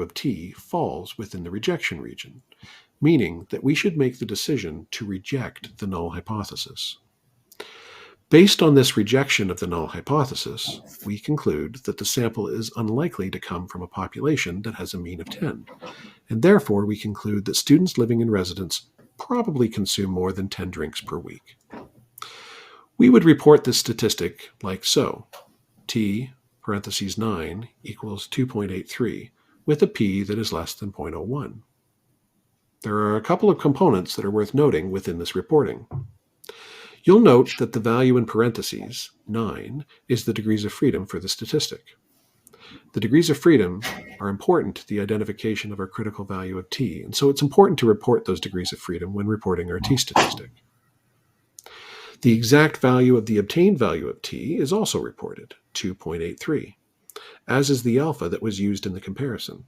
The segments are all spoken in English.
of t falls within the rejection region, meaning that we should make the decision to reject the null hypothesis. Based on this rejection of the null hypothesis, we conclude that the sample is unlikely to come from a population that has a mean of 10, and therefore we conclude that students living in residence probably consume more than 10 drinks per week. We would report this statistic like so: t parentheses 9 equals 2.83, with a p that is less than 0.01. There are a couple of components that are worth noting within this reporting. You'll note that the value in parentheses, 9, is the degrees of freedom for the statistic. The degrees of freedom are important to the identification of our critical value of t, and so it's important to report those degrees of freedom when reporting our t statistic. The exact value of the obtained value of t is also reported, 2.83, as is the alpha that was used in the comparison.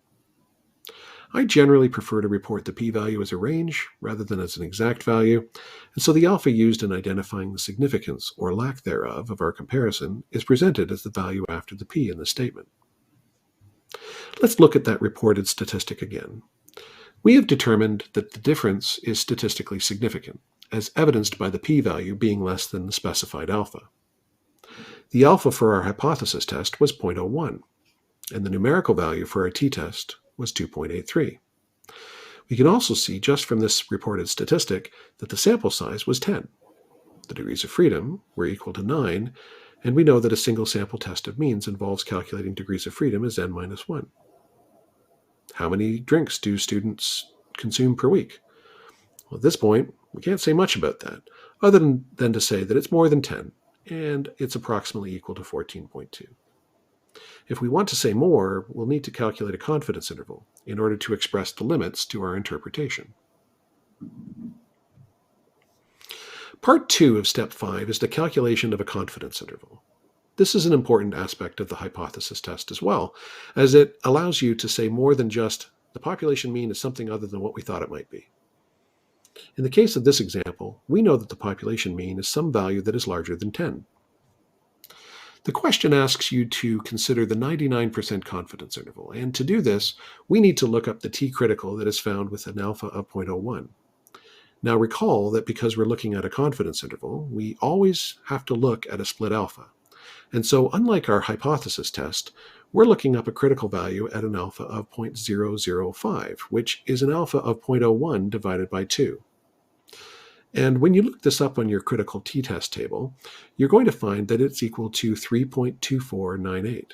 I generally prefer to report the p-value as a range rather than as an exact value, and so the alpha used in identifying the significance or lack thereof of our comparison is presented as the value after the p in the statement. Let's look at that reported statistic again. We have determined that the difference is statistically significant, as evidenced by the p-value being less than the specified alpha. The alpha for our hypothesis test was 0.01, and the numerical value for our t-test was 2.83. We can also see just from this reported statistic that the sample size was 10. The degrees of freedom were equal to 9, and we know that a single sample test of means involves calculating degrees of freedom as n minus 1. How many drinks do students consume per week? Well, at this point, we can't say much about that, other than to say that it's more than 10, and it's approximately equal to 14.2. If we want to say more, we'll need to calculate a confidence interval in order to express the limits to our interpretation. Part 2 of Step 5 is the calculation of a confidence interval. This is an important aspect of the hypothesis test as well, as it allows you to say more than just the population mean is something other than what we thought it might be. In the case of this example, we know that the population mean is some value that is larger than 10. The question asks you to consider the 99% confidence interval, and to do this, we need to look up the t-critical that is found with an alpha of 0.01. Now recall that because we're looking at a confidence interval, we always have to look at a split alpha. And so unlike our hypothesis test, we're looking up a critical value at an alpha of 0.005, which is an alpha of 0.01 divided by 2. And when you look this up on your critical t-test table, you're going to find that it's equal to 3.2498.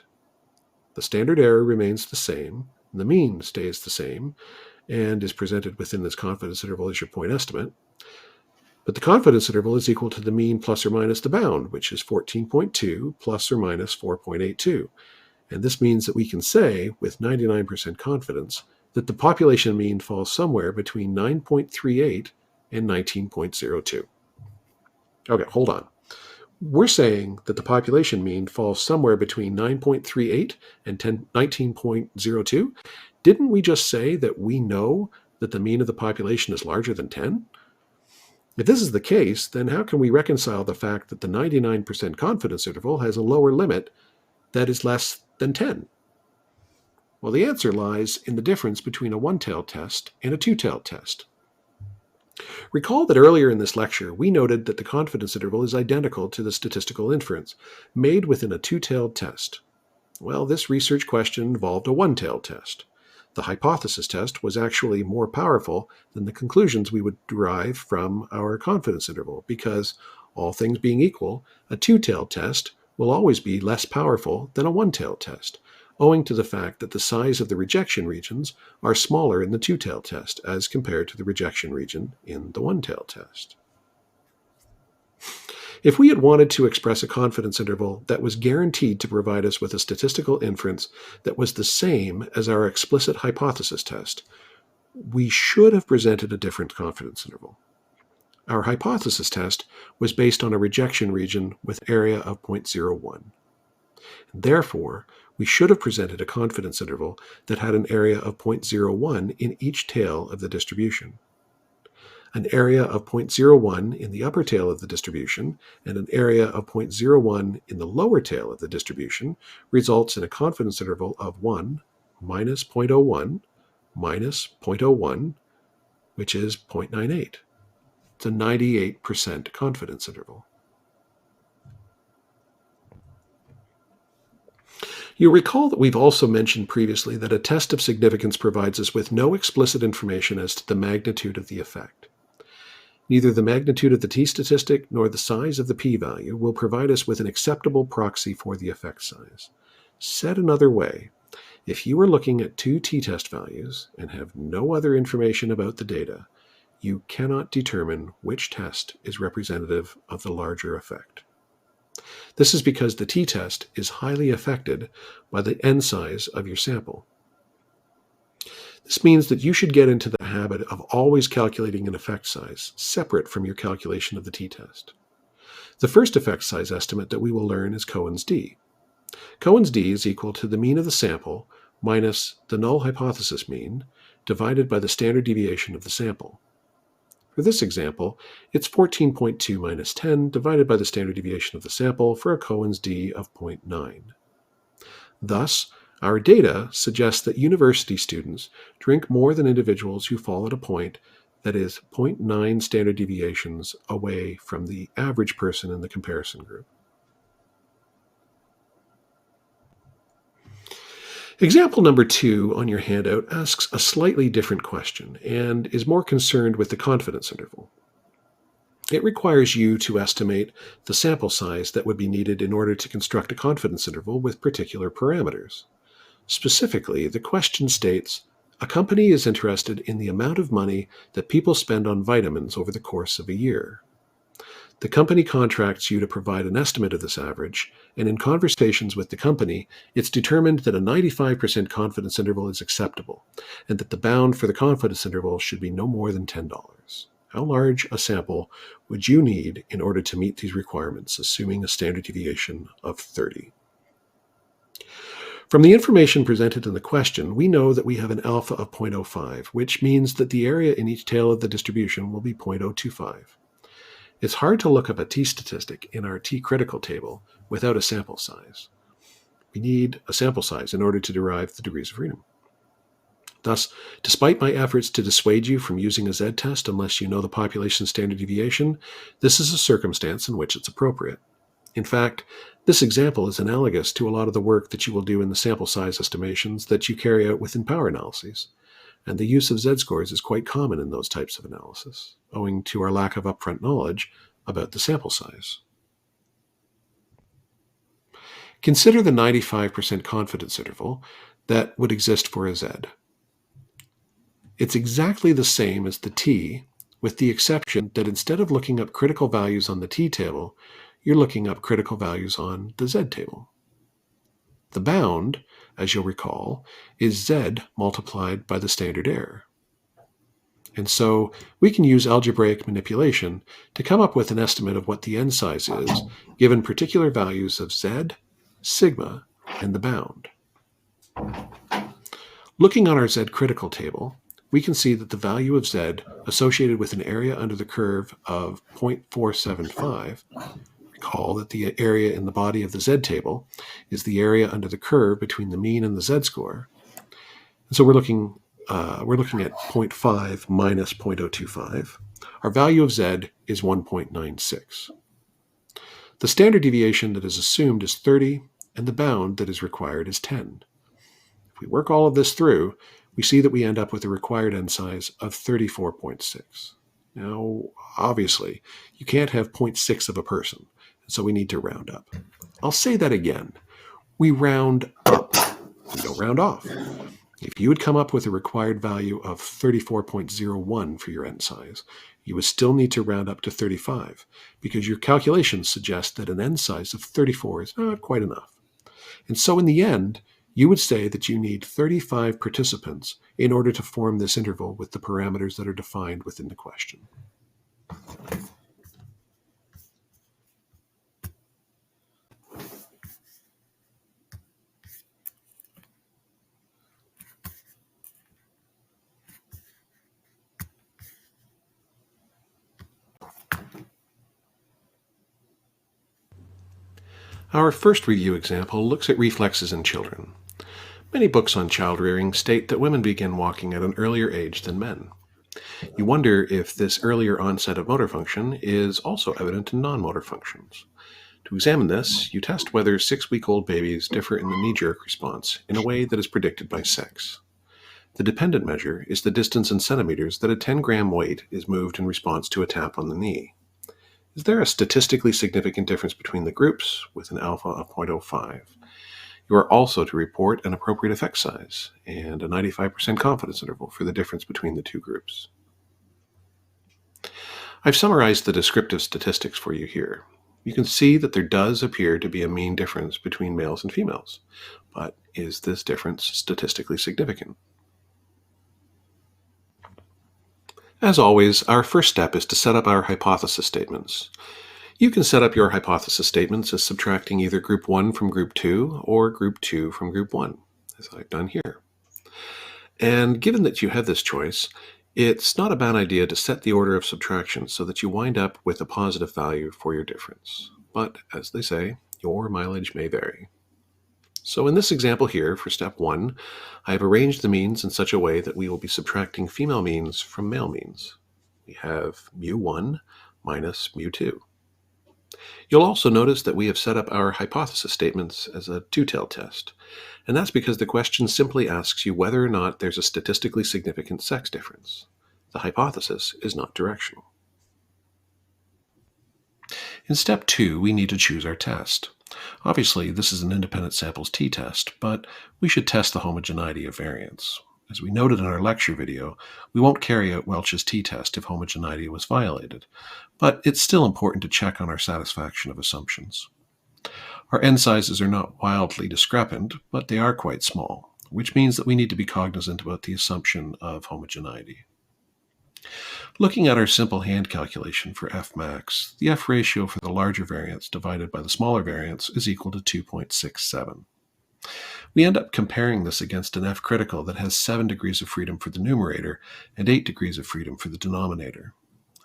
The standard error remains the same, and the mean stays the same, and is presented within this confidence interval as your point estimate. But the confidence interval is equal to the mean plus or minus the bound, which is 14.2 plus or minus 4.82. And this means that we can say, with 99% confidence, that the population mean falls somewhere between 9.38 and 19.02. Okay, hold on. We're saying that the population mean falls somewhere between 9.38 and 19.02. Didn't we just say that we know that the mean of the population is larger than 10? If this is the case, then how can we reconcile the fact that the 99% confidence interval has a lower limit that is less than 10? Well, the answer lies in the difference between a one-tailed test and a two-tailed test. Recall that earlier in this lecture, we noted that the confidence interval is identical to the statistical inference made within a two-tailed test. Well, this research question involved a one-tailed test. The hypothesis test was actually more powerful than the conclusions we would derive from our confidence interval because, all things being equal, a two-tailed test will always be less powerful than a one-tailed test, owing to the fact that the size of the rejection regions are smaller in the two-tailed test as compared to the rejection region in the one-tailed test. If we had wanted to express a confidence interval that was guaranteed to provide us with a statistical inference that was the same as our explicit hypothesis test, we should have presented a different confidence interval. Our hypothesis test was based on a rejection region with area of 0.01. Therefore, we should have presented a confidence interval that had an area of 0.01 in each tail of the distribution. An area of 0.01 in the upper tail of the distribution and an area of 0.01 in the lower tail of the distribution results in a confidence interval of 1 minus 0.01 minus 0.01, which is 0.98. It's a 98% confidence interval. You'll recall that we've also mentioned previously that a test of significance provides us with no explicit information as to the magnitude of the effect. Neither the magnitude of the t-statistic nor the size of the p-value will provide us with an acceptable proxy for the effect size. Said another way, if you are looking at two t-test values and have no other information about the data, you cannot determine which test is representative of the larger effect. This is because the t-test is highly affected by the n size of your sample. This means that you should get into the habit of always calculating an effect size separate from your calculation of the t-test. The first effect size estimate that we will learn is Cohen's d. Cohen's d is equal to the mean of the sample minus the null hypothesis mean divided by the standard deviation of the sample. For this example, it's 14.2 minus 10 divided by the standard deviation of the sample for a Cohen's d of 0.9. Thus, our data suggests that university students drink more than individuals who fall at a point that is 0.9 standard deviations away from the average person in the comparison group. Example number 2 on your handout asks a slightly different question and is more concerned with the confidence interval. It requires you to estimate the sample size that would be needed in order to construct a confidence interval with particular parameters. Specifically, the question states, a company is interested in the amount of money that people spend on vitamins over the course of a year. The company contracts you to provide an estimate of this average, and in conversations with the company, it's determined that a 95% confidence interval is acceptable, and that the bound for the confidence interval should be no more than $10. How large a sample would you need in order to meet these requirements, assuming a standard deviation of 30? From the information presented in the question, we know that we have an alpha of 0.05, which means that the area in each tail of the distribution will be 0.025. It's hard to look up a t-statistic in our t-critical table without a sample size. We need a sample size in order to derive the degrees of freedom. Thus, despite my efforts to dissuade you from using a z-test unless you know the population standard deviation, this is a circumstance in which it's appropriate. In fact, this example is analogous to a lot of the work that you will do in the sample size estimations that you carry out within power analyses, and the use of z-scores is quite common in those types of analysis, owing to our lack of upfront knowledge about the sample size. Consider the 95% confidence interval that would exist for a z. It's exactly the same as the t, with the exception that instead of looking up critical values on the t table, you're looking up critical values on the z table. The bound, as you'll recall, is z multiplied by the standard error. And so we can use algebraic manipulation to come up with an estimate of what the n size is, given particular values of z, sigma, and the bound. Looking on our z critical table, we can see that the value of z associated with an area under the curve of 0.475, recall that the area in the body of the z table is the area under the curve between the mean and the z-score. And so we're looking at 0.5 minus 0.025. Our value of z is 1.96. The standard deviation that is assumed is 30, and the bound that is required is 10. If we work all of this through, we see that we end up with a required n size of 34.6. Now, obviously, you can't have 0.6 of a person, so we need to round up. I'll say that again. We round up. We don't round off. If you would come up with a required value of 34.01 for your n size, you would still need to round up to 35, because your calculations suggest that an n size of 34 is not quite enough. And so in the end, you would say that you need 35 participants in order to form this interval with the parameters that are defined within the question. Our first review example looks at reflexes in children. Many books on child rearing state that women begin walking at an earlier age than men. You wonder if this earlier onset of motor function is also evident in non-motor functions. To examine this, you test whether 6-week-old babies differ in the knee-jerk response in a way that is predicted by sex. The dependent measure is the distance in centimeters that a 10-gram weight is moved in response to a tap on the knee. Is there a statistically significant difference between the groups with an alpha of 0.05? You are also to report an appropriate effect size and a 95% confidence interval for the difference between the two groups. I've summarized the descriptive statistics for you here. You can see that there does appear to be a mean difference between males and females, but is this difference statistically significant? As always, our first step is to set up our hypothesis statements. You can set up your hypothesis statements as subtracting either group 1 from group 2 or group 2 from group 1, as I've done here. And given that you have this choice, it's not a bad idea to set the order of subtraction so that you wind up with a positive value for your difference. But, as they say, your mileage may vary. So in this example here, for step 1, I have arranged the means in such a way that we will be subtracting female means from male means. We have mu1 minus mu2. You'll also notice that we have set up our hypothesis statements as a two-tailed test, and that's because the question simply asks you whether or not there's a statistically significant sex difference. The hypothesis is not directional. In step 2, we need to choose our test. Obviously, this is an independent samples t-test, but we should test the homogeneity of variance. As we noted in our lecture video, we won't carry out Welch's t-test if homogeneity was violated, but it's still important to check on our satisfaction of assumptions. Our n sizes are not wildly discrepant, but they are quite small, which means that we need to be cognizant about the assumption of homogeneity. Looking at our simple hand calculation for F max, the F ratio for the larger variance divided by the smaller variance is equal to 2.67. We end up comparing this against an F critical that has 7 degrees of freedom for the numerator and 8 degrees of freedom for the denominator.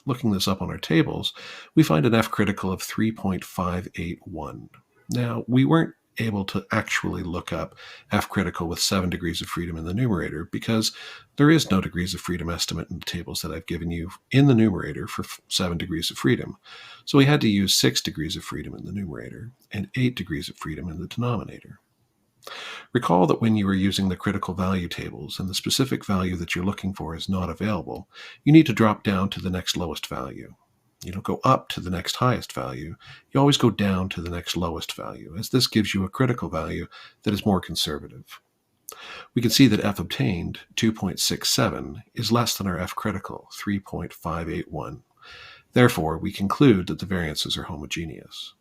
Looking this up on our tables, we find an F critical of 3.581. Now, we weren't able to actually look up F critical with 7 degrees of freedom in the numerator because there is no degrees of freedom estimate in the tables that I've given you in the numerator for 7 degrees of freedom. So we had to use 6 degrees of freedom in the numerator and 8 degrees of freedom in the denominator. Recall that when you are using the critical value tables and the specific value that you're looking for is not available, you need to drop down to the next lowest value. You don't go up to the next highest value, you always go down to the next lowest value, as this gives you a critical value that is more conservative. We can see that F obtained, 2.67, is less than our F critical, 3.581. Therefore, we conclude that the variances are homogeneous.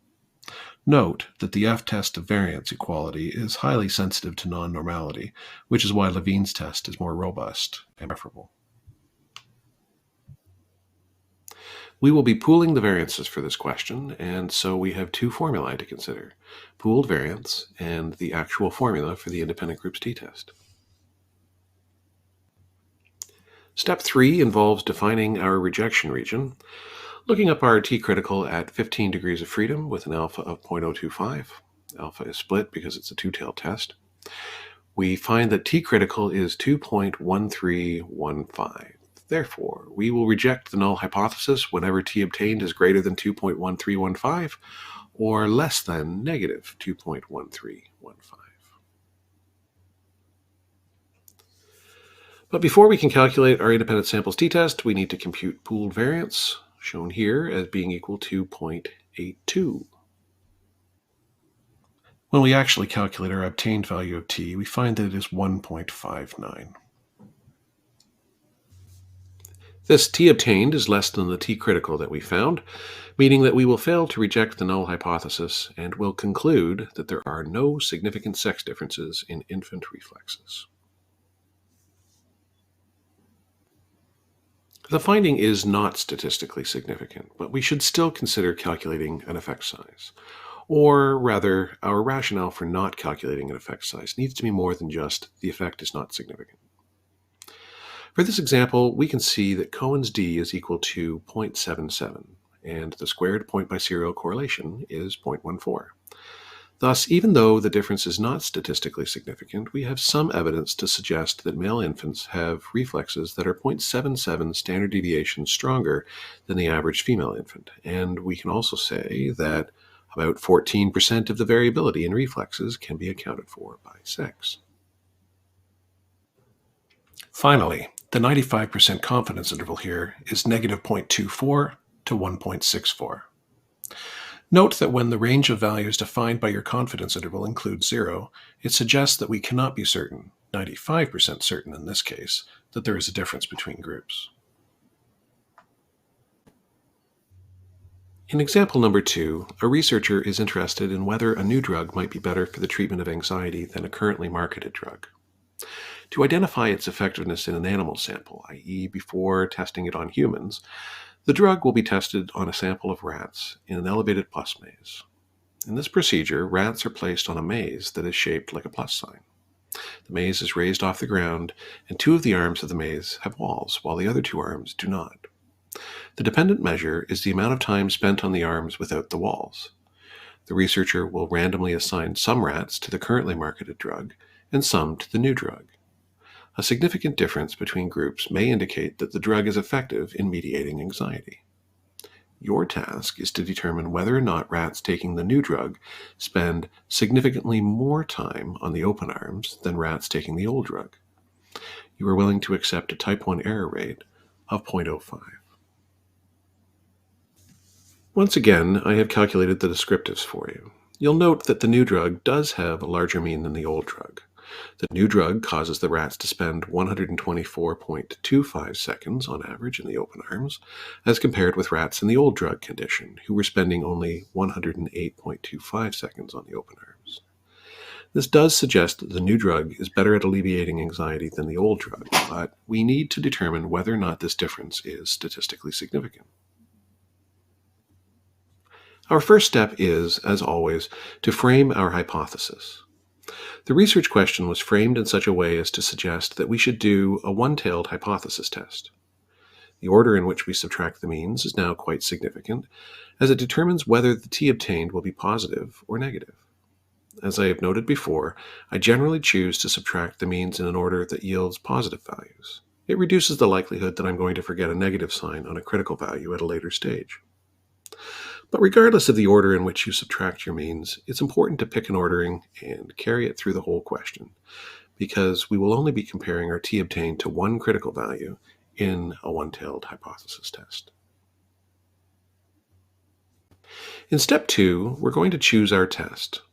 Note that the F-test of variance equality is highly sensitive to non-normality, which is why Levine's test is more robust and preferable. We will be pooling the variances for this question, and so we have two formulae to consider, pooled variance and the actual formula for the independent groups t-test. Step 3 involves defining our rejection region. Looking up our t-critical at 15 degrees of freedom with an alpha of 0.025, alpha is split because it's a two-tailed test, we find that t-critical is 2.1315. Therefore, we will reject the null hypothesis whenever t obtained is greater than 2.1315 or less than negative 2.1315. But before we can calculate our independent samples t-test, we need to compute pooled variance, shown here as being equal to 0.82. When we actually calculate our obtained value of t, we find that it is 1.59. This t obtained is less than the t critical that we found, meaning that we will fail to reject the null hypothesis and will conclude that there are no significant sex differences in infant reflexes. The finding is not statistically significant, but we should still consider calculating an effect size. Or rather, our rationale for not calculating an effect size needs to be more than just the effect is not significant. For this example, we can see that Cohen's d is equal to 0.77, and the squared point biserial correlation is 0.14. Thus, even though the difference is not statistically significant, we have some evidence to suggest that male infants have reflexes that are 0.77 standard deviations stronger than the average female infant. And we can also say that about 14% of the variability in reflexes can be accounted for by sex. Finally, the 95% confidence interval here is negative 0.24 to 1.64. Note that when the range of values defined by your confidence interval includes 0, it suggests that we cannot be certain, 95% certain in this case, that there is a difference between groups. In example number 2, a researcher is interested in whether a new drug might be better for the treatment of anxiety than a currently marketed drug. To identify its effectiveness in an animal sample, i.e. before testing it on humans, the drug will be tested on a sample of rats in an elevated plus maze. In this procedure, rats are placed on a maze that is shaped like a plus sign. The maze is raised off the ground, and 2 of the arms of the maze have walls, while the other 2 arms do not. The dependent measure is the amount of time spent on the arms without the walls. The researcher will randomly assign some rats to the currently marketed drug and some to the new drug. A significant difference between groups may indicate that the drug is effective in mediating anxiety. Your task is to determine whether or not rats taking the new drug spend significantly more time on the open arms than rats taking the old drug. You are willing to accept a type 1 error rate of 0.05. Once again, I have calculated the descriptives for you. You'll note that the new drug does have a larger mean than the old drug. The new drug causes the rats to spend 124.25 seconds on average in the open arms, as compared with rats in the old drug condition, who were spending only 108.25 seconds on the open arms. This does suggest that the new drug is better at alleviating anxiety than the old drug, but we need to determine whether or not this difference is statistically significant. Our first step is, as always, to frame our hypothesis. The research question was framed in such a way as to suggest that we should do a one-tailed hypothesis test. The order in which we subtract the means is now quite significant, as it determines whether the t obtained will be positive or negative. As I have noted before, I generally choose to subtract the means in an order that yields positive values. It reduces the likelihood that I'm going to forget a negative sign on a critical value at a later stage. But regardless of the order in which you subtract your means, it's important to pick an ordering and carry it through the whole question, because we will only be comparing our t obtained to one critical value in a one-tailed hypothesis test. In step 2, we're going to choose our test.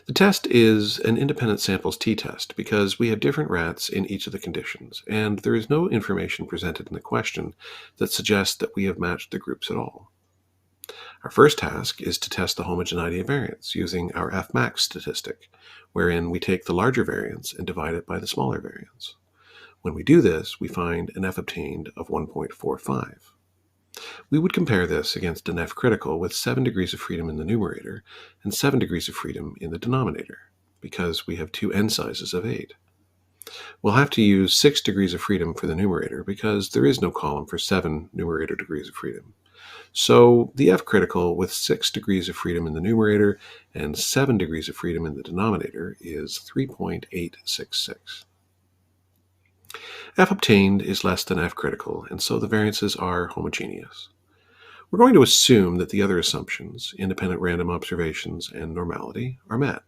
The test is an independent samples t-test because we have different rats in each of the conditions, and there is no information presented in the question that suggests that we have matched the groups at all. Our first task is to test the homogeneity of variance using our Fmax statistic, wherein we take the larger variance and divide it by the smaller variance. When we do this, we find an F obtained of 1.45. We would compare this against an F critical with 7 degrees of freedom in the numerator and 7 degrees of freedom in the denominator, because we have 2 n sizes of 8. We'll have to use 6 degrees of freedom for the numerator because there is no column for 7 numerator degrees of freedom. So the F critical with 6 degrees of freedom in the numerator and 7 degrees of freedom in the denominator is 3.866. F obtained is less than F critical, and so the variances are homogeneous. We're going to assume that the other assumptions, independent random observations and normality, are met,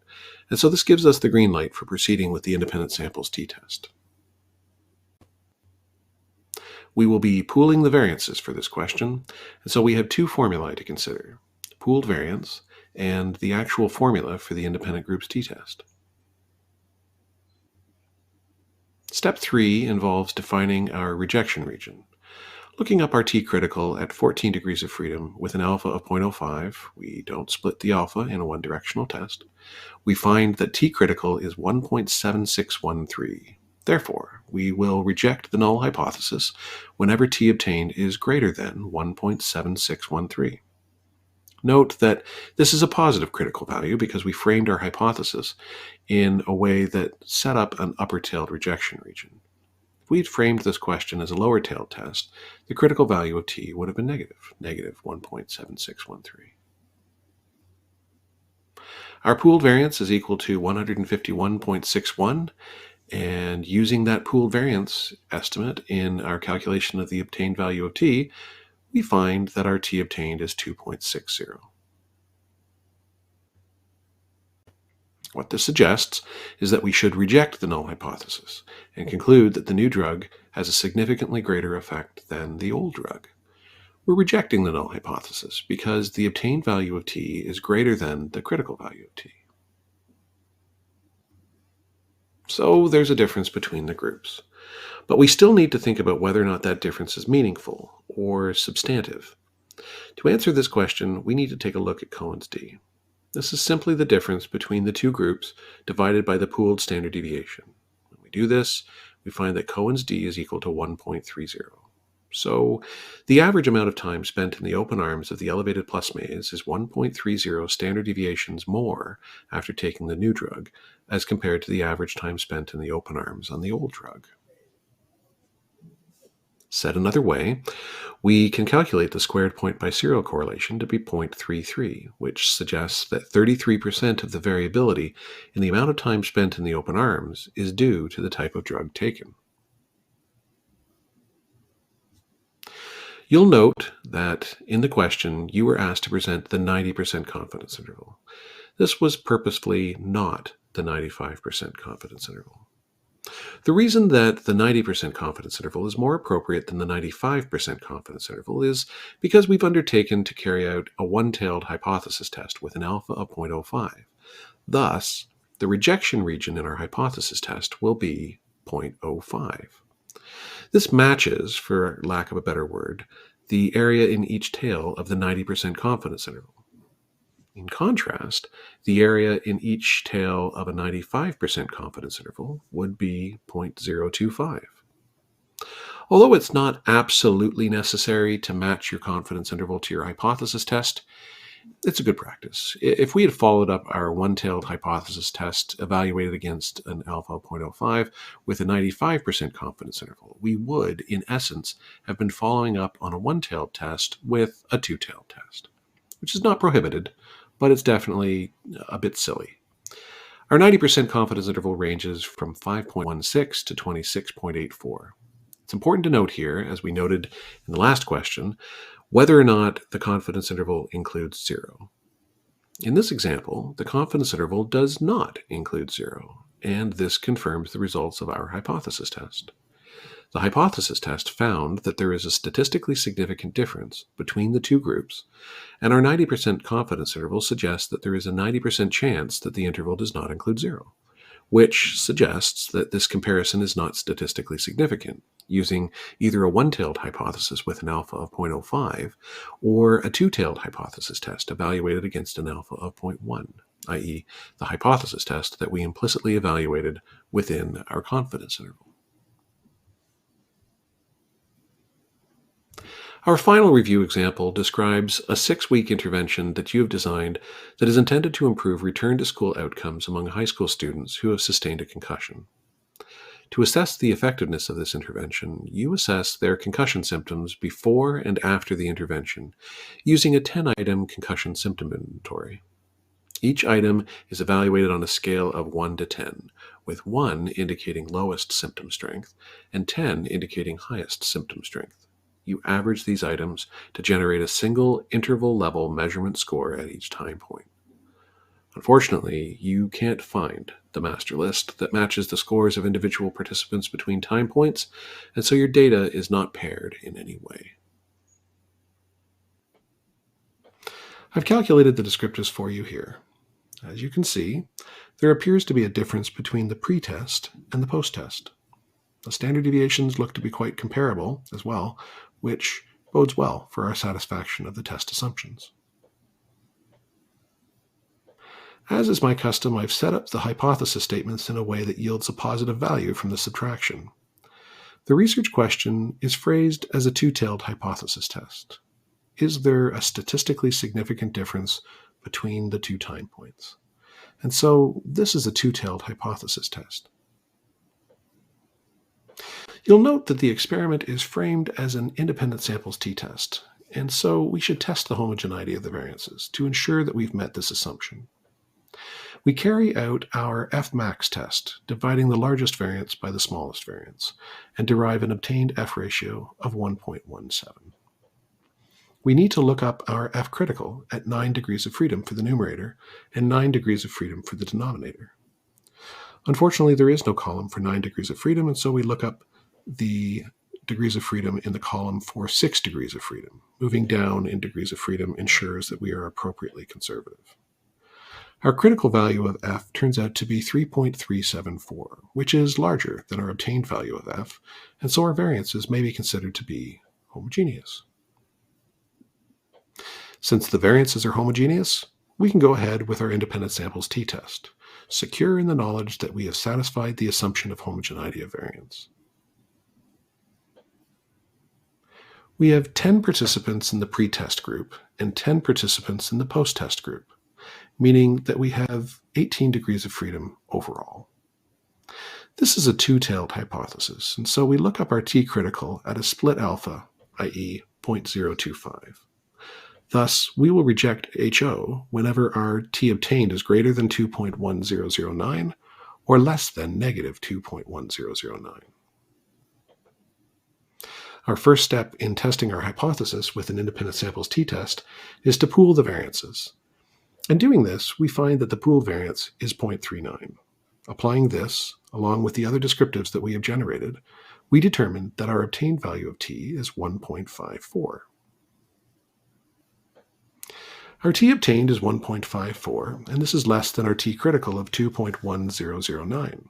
and so this gives us the green light for proceeding with the independent samples t-test. We will be pooling the variances for this question, and so we have 2 formulae to consider, pooled variance and the actual formula for the independent groups t-test. Step 3 involves defining our rejection region. Looking up our t-critical at 14 degrees of freedom with an alpha of 0.05, we don't split the alpha in a one-directional test, we find that t-critical is 1.7613. Therefore, we will reject the null hypothesis whenever t obtained is greater than 1.7613. Note that this is a positive critical value because we framed our hypothesis in a way that set up an upper-tailed rejection region. If we'd framed this question as a lower-tailed test, the critical value of t would have been negative 1.7613. Our pooled variance is equal to 151.61, and using that pooled variance estimate in our calculation of the obtained value of t, we find that our t obtained is 2.60. What this suggests is that we should reject the null hypothesis and conclude that the new drug has a significantly greater effect than the old drug. We're rejecting the null hypothesis because the obtained value of t is greater than the critical value of t. So there's a difference between the groups. But we still need to think about whether or not that difference is meaningful or substantive. To answer this question, we need to take a look at Cohen's d. This is simply the difference between the two groups divided by the pooled standard deviation. When we do this, we find that Cohen's d is equal to 1.30. So the average amount of time spent in the open arms of the elevated plus maze is 1.30 standard deviations more after taking the new drug as compared to the average time spent in the open arms on the old drug. Said another way, we can calculate the squared point by serial correlation to be 0.33, which suggests that 33% of the variability in the amount of time spent in the open arms is due to the type of drug taken. You'll note that in the question, you were asked to present the 90% confidence interval. This was purposefully not the 95% confidence interval. The reason that the 90% confidence interval is more appropriate than the 95% confidence interval is because we've undertaken to carry out a one-tailed hypothesis test with an alpha of 0.05. Thus, the rejection region in our hypothesis test will be 0.05. This matches, for lack of a better word, the area in each tail of the 90% confidence interval. In contrast, the area in each tail of a 95% confidence interval would be 0.025. Although it's not absolutely necessary to match your confidence interval to your hypothesis test, it's a good practice. If we had followed up our one-tailed hypothesis test evaluated against an alpha of 0.05 with a 95% confidence interval, we would, in essence, have been following up on a one-tailed test with a two-tailed test, which is not prohibited, but it's definitely a bit silly. Our 90% confidence interval ranges from 5.16 to 26.84. It's important to note here, as we noted in the last question, whether or not the confidence interval includes 0. In this example, the confidence interval does not include 0, and this confirms the results of our hypothesis test. The hypothesis test found that there is a statistically significant difference between the two groups, and our 90% confidence interval suggests that there is a 90% chance that the interval does not include 0, which suggests that this comparison is not statistically significant, using either a one-tailed hypothesis with an alpha of 0.05 or a two-tailed hypothesis test evaluated against an alpha of 0.1, i.e., the hypothesis test that we implicitly evaluated within our confidence interval. Our final review example describes a 6-week intervention that you have designed that is intended to improve return-to-school outcomes among high school students who have sustained a concussion. To assess the effectiveness of this intervention, you assess their concussion symptoms before and after the intervention using a 10-item concussion symptom inventory. Each item is evaluated on a scale of 1 to 10, with 1 indicating lowest symptom strength and 10 indicating highest symptom strength. You average these items to generate a single interval-level measurement score at each time point. Unfortunately, you can't find the master list that matches the scores of individual participants between time points, and so your data is not paired in any way. I've calculated the descriptors for you here. As you can see, there appears to be a difference between the pre-test and the post-test. The standard deviations look to be quite comparable as well, which bodes well for our satisfaction of the test assumptions. As is my custom, I've set up the hypothesis statements in a way that yields a positive value from the subtraction. The research question is phrased as a two-tailed hypothesis test. Is there a statistically significant difference between the two time points? And so this is a two-tailed hypothesis test. You'll note that the experiment is framed as an independent samples t-test, and so we should test the homogeneity of the variances to ensure that we've met this assumption. we carry out our F-max test, dividing the largest variance by the smallest variance, and derive an obtained F ratio of 1.17. We need to look up our F critical at 9 degrees of freedom for the numerator and 9 degrees of freedom for the denominator. Unfortunately, there is no column for 9 degrees of freedom, and so we look up the degrees of freedom in the column for 6 degrees of freedom. Moving down in degrees of freedom ensures that we are appropriately conservative. Our critical value of F turns out to be 3.374, which is larger than our obtained value of F, and so our variances may be considered to be homogeneous. Since the variances are homogeneous, we can go ahead with our independent samples t-test, secure in the knowledge that we have satisfied the assumption of homogeneity of variance. We have 10 participants in the pre-test group and 10 participants in the post-test group, meaning that we have 18 degrees of freedom overall. This is a two-tailed hypothesis, and so we look up our t-critical at a split alpha, i.e. 0.025. Thus, we will reject HO whenever our t obtained is greater than 2.1009 or less than negative 2.1009. Our first step in testing our hypothesis with an independent samples t-test is to pool the variances. In doing this, we find that the pooled variance is 0.39. Applying this, along with the other descriptives that we have generated, we determine that our obtained value of t is 1.54. Our t obtained is 1.54, and this is less than our t critical of 2.1009.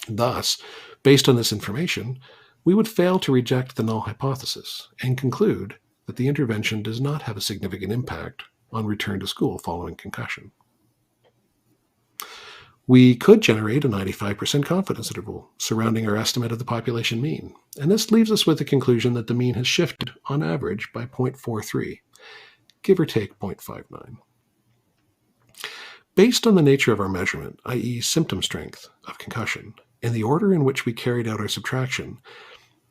Thus, based on this information, we would fail to reject the null hypothesis and conclude that the intervention does not have a significant impact on return to school following concussion. We could generate a 95% confidence interval surrounding our estimate of the population mean, and this leaves us with the conclusion that the mean has shifted, on average, by 0.43. Give or take 0.59. Based on the nature of our measurement, i.e. symptom strength of concussion, and the order in which we carried out our subtraction,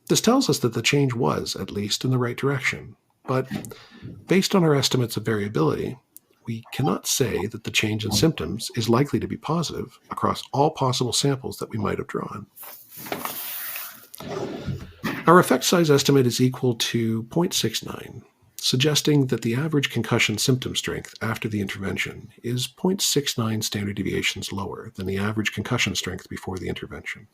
this tells us that the change was, at least, in the right direction. But based on our estimates of variability, we cannot say that the change in symptoms is likely to be positive across all possible samples that we might have drawn. Our effect size estimate is equal to 0.69. Suggesting that the average concussion symptom strength after the intervention is 0.69 standard deviations lower than the average concussion strength before the intervention.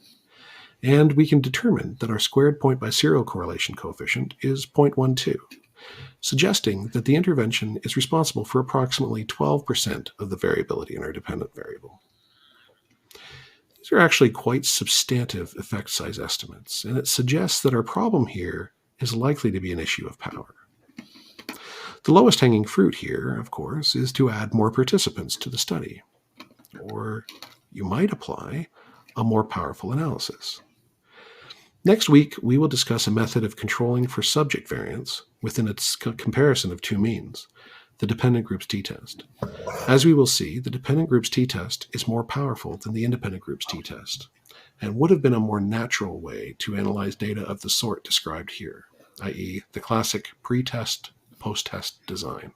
And we can determine that our squared point by serial correlation coefficient is 0.12, suggesting that the intervention is responsible for approximately 12% of the variability in our dependent variable. These are actually quite substantive effect size estimates, and it suggests that our problem here is likely to be an issue of power. The lowest hanging fruit here, of course, is to add more participants to the study. Or you might apply a more powerful analysis. Next week, we will discuss a method of controlling for subject variance within its comparison of two means, the dependent groups t-test. As we will see, the dependent groups t-test is more powerful than the independent groups t-test, and would have been a more natural way to analyze data of the sort described here, i.e. the classic pre-test, post-test design.